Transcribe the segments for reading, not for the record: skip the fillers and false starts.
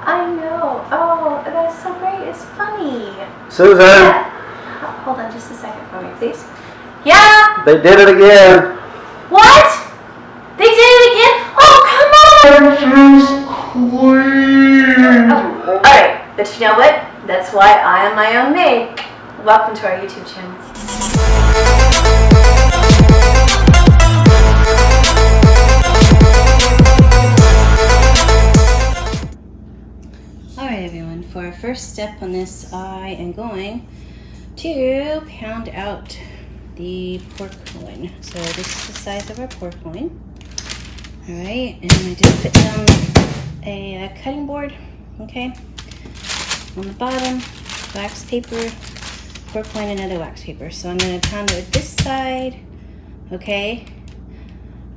I know. Oh, that's so great. It's funny. Susan! Yeah. Hold on just a second for me, please. Yeah? They did it again. What? They did it again? Oh, come on! Oh, alright. But you know what? That's why I am my own maid. Welcome to our YouTube channel. Alright everyone, for our first step on this, I am going to pound out the pork loin. So this is the size of our pork loin. Alright, and I just put down a cutting board, okay? On the bottom, wax paper, pork loin, and another wax paper. So I'm going to pound it this side, okay?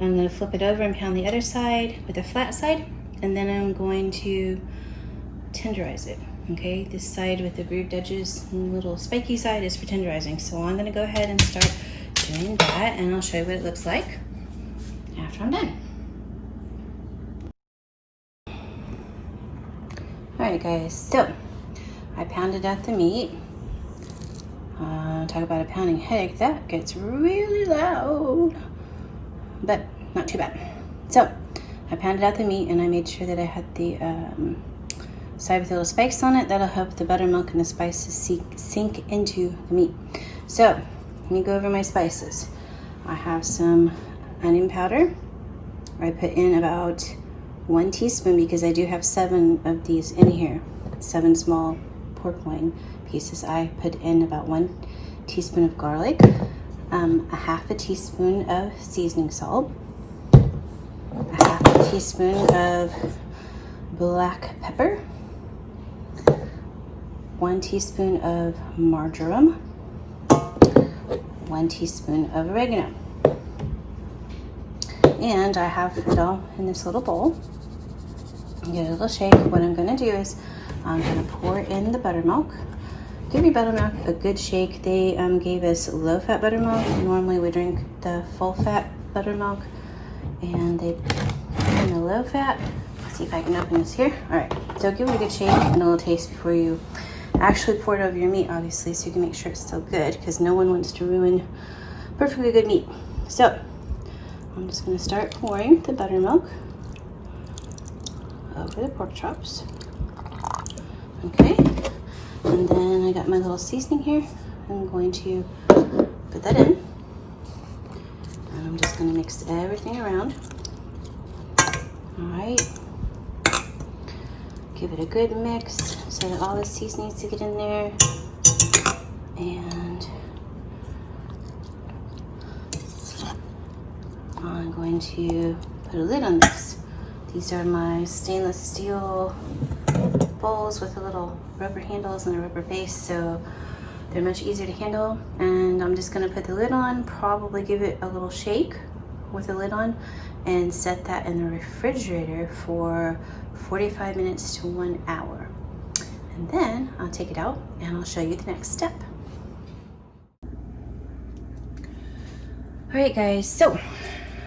I'm going to flip it over and pound the other side with the flat side, and then I'm going to tenderize it, okay? This side with the grooved edges and little spiky side is for tenderizing. So I'm going to go ahead and start doing that, and I'll show you what it looks like after I'm done. Alright guys, so I pounded out the meat. Talk about a pounding headache, that gets really loud, but not too bad. So I pounded out the meat and I made sure that I had the side with little spikes on it. That'll help the buttermilk and the spices sink into the meat. So let me go over my spices. I have some onion powder. I put in about 1 teaspoon because I do have 7 of these in here, 7 small pork loin pieces. I put in about 1 teaspoon of garlic, a half a teaspoon of seasoning salt, a half a teaspoon of black pepper, 1 teaspoon of marjoram, 1 teaspoon of oregano. And I have it all in this little bowl. Give it a little shake. What I'm going to do is I'm going to pour in the buttermilk. Give your buttermilk a good shake. They gave us low-fat buttermilk. Normally we drink the full-fat buttermilk, and they put in the low-fat. Let's see if I can open this here. All right, so give it a good shake and a little taste before you actually pour it over your meat, obviously, so you can make sure it's still good, because no one wants to ruin perfectly good meat. So I'm just going to start pouring the buttermilk over the pork chops. Okay, and then I got my little seasoning here. I'm going to put that in, and I'm just going to mix everything around. All right, give it a good mix so that all the seasonings to get in there, and I'm going to put a lid on this. These are my stainless steel bowls with the little rubber handles and a rubber base, so they're much easier to handle. And I'm just going to put the lid on, probably give it a little shake with the lid on, and set that in the refrigerator for 45 minutes to 1 hour. And then I'll take it out and I'll show you the next step. Alright guys, so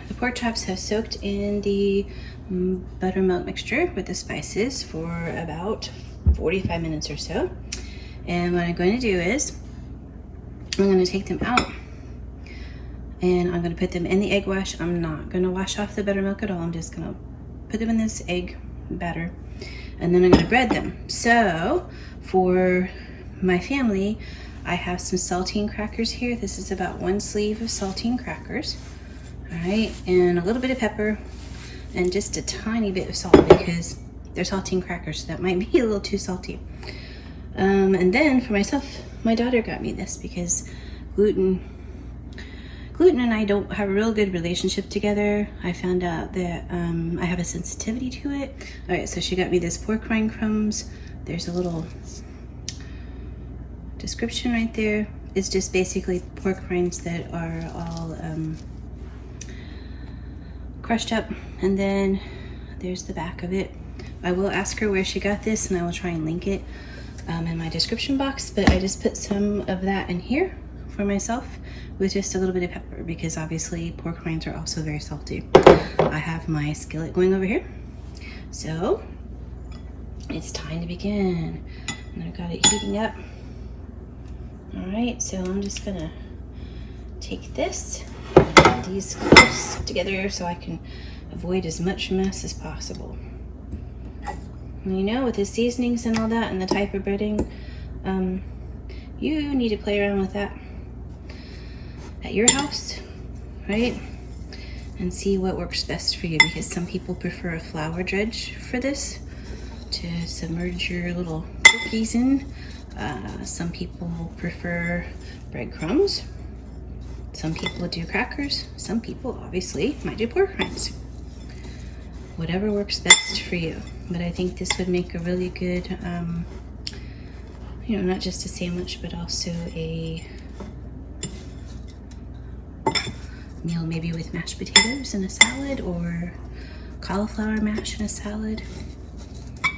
the pork chops have soaked in the buttermilk mixture with the spices for about 45 minutes or so. And what I'm going to do is I'm going to take them out and I'm going to put them in the egg wash. I'm not going to wash off the buttermilk at all. I'm just going to put them in this egg batter, and then I'm going to bread them. So for my family, I have some saltine crackers here. This is about 1 sleeve of saltine crackers. All right, and a little bit of pepper and just a tiny bit of salt because they're saltine crackers, so that might be a little too salty. And then for myself, my daughter got me this because gluten and I don't have a real good relationship together. I found out that I have a sensitivity to it. All right, so she got me this pork rind crumbs. There's a little description right there. It's just basically pork rinds that are all crushed up, and then there's the back of it. I will ask her where she got this, and I will try and link it in my description box, but I just put some of that in here for myself with just a little bit of pepper, because obviously pork rinds are also very salty. I have my skillet going over here, so It's time to begin. And I've got it heating up. All right, so I'm just gonna take this, put these close together so I can avoid as much mess as possible. And you know, with the seasonings and all that and the type of breading, you need to play around with that at your house, right? And see what works best for you, because some people prefer a flour dredge for this to submerge your little cookies in. Some people prefer breadcrumbs. Some people do crackers. Some people obviously might do pork rinds. Whatever works best for you. But I think this would make a really good, you know, not just a sandwich, but also a meal maybe with mashed potatoes and a salad, or cauliflower mash and a salad.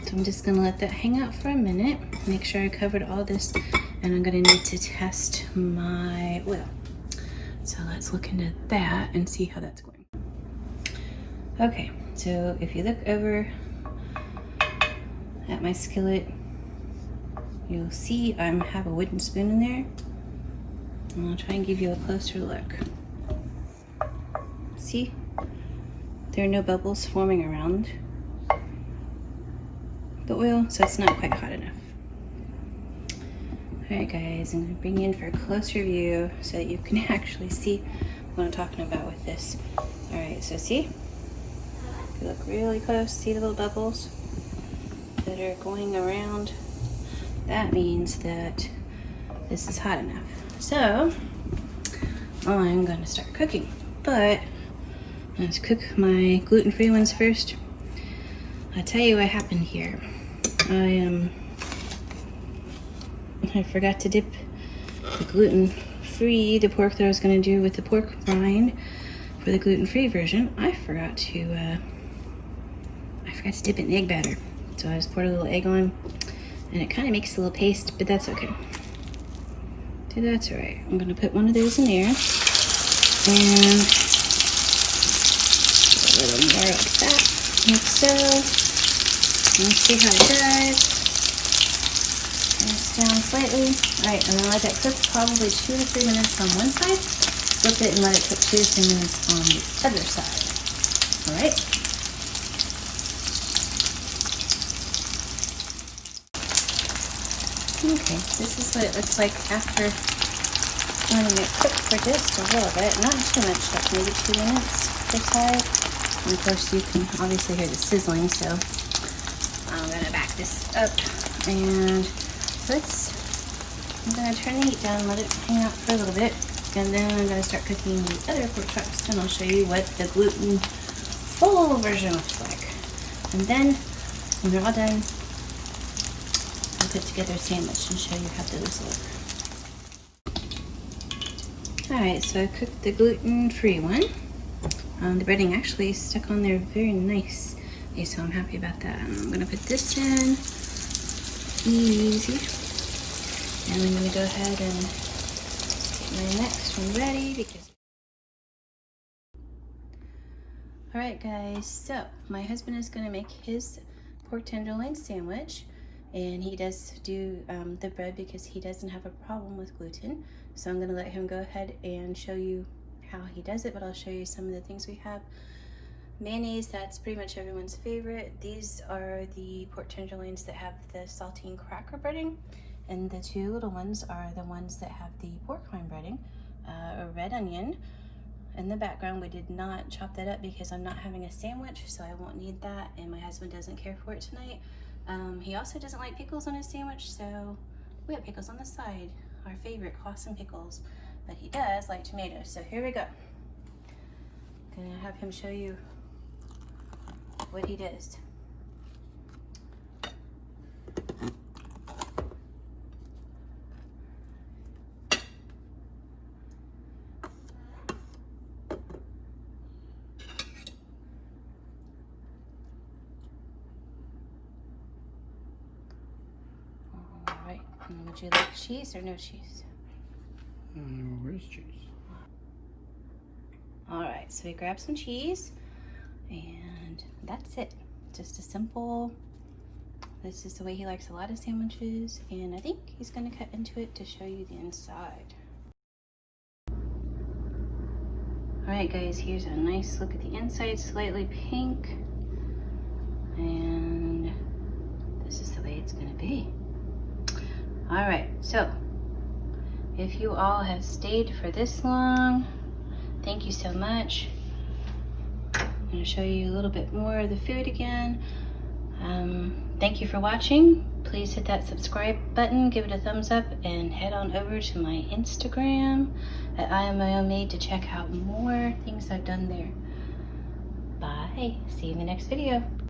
So I'm just gonna let that hang out for a minute, make sure I covered all this, and I'm gonna need to test my oil. So let's look into that and see how that's going. Okay, so if you look over at my skillet, you'll see I have a wooden spoon in there. And I'll try and give you a closer look. See? There are no bubbles forming around the oil, so it's not quite hot enough. Alright guys, I'm going to bring you in for a closer view so that you can actually see what I'm talking about with this. Alright, so see? If you look really close, see the little bubbles that are going around? That means that this is hot enough. So, I'm going to start cooking. But, let's cook my gluten-free ones first. I'll tell you what happened here. I forgot to dip the gluten-free, the pork that I was going to do with the pork rind for the gluten-free version. I forgot to dip it in egg batter. So I just poured a little egg on, and it kind of makes a little paste, but that's okay. So that's all right. I'm going to put one of those in there, and a little more like that, like so. Let's see how it does. Turn this down slightly. All right, I'm gonna let that cook probably 2 to 3 minutes on one side. Flip it and let it cook 2 to 3 minutes on the other side. All right. Okay, this is what it looks like after letting it cook for just a little bit. Not too much, like maybe 2 minutes per side. And of course, you can obviously hear the sizzling, so I'm gonna back this up, and I'm gonna turn the heat down, let it hang out for a little bit, and then I'm gonna start cooking the other pork chops, and I'll show you what the gluten full version looks like. And then when they're all done, I'll put together a sandwich and show you how those look. Alright, so I cooked the gluten-free one. The breading actually stuck on there very nice. Okay, so I'm happy about that. I'm gonna put this in, easy. And I'm gonna go ahead and get my next one ready because... Alright guys, so my husband is gonna make his pork tenderloin sandwich, and he does do the bread because he doesn't have a problem with gluten. So I'm gonna let him go ahead and show you how he does it, but I'll show you some of the things we have. Mayonnaise, that's pretty much everyone's favorite. These are the pork tenderloins that have the saltine cracker breading, and the 2 little ones are the ones that have the pork rind breading. A red onion in the background. We did not chop that up because I'm not having a sandwich, so I won't need that, and my husband doesn't care for it tonight. He also doesn't like pickles on his sandwich, so we have pickles on the side, our favorite Clausen pickles, but he does like tomatoes. So here we go. Gonna have him show you what he does. All right, and would you like cheese or no cheese? Where's cheese? All right, so we grab some cheese, and that's it. Just a simple This is the way he likes a lot of sandwiches, and I think he's gonna cut into it to show you the inside. All right, guys, here's a nice look at the inside, slightly pink, and this is the way it's gonna be. All right, so if you all have stayed for this long, thank you so much. I'm gonna show you a little bit more of the food again. Thank you for watching. Please hit that subscribe button, give it a thumbs up, and head on over to my Instagram at I Am My Own Maid to check out more things I've done there. Bye. See you in the next video.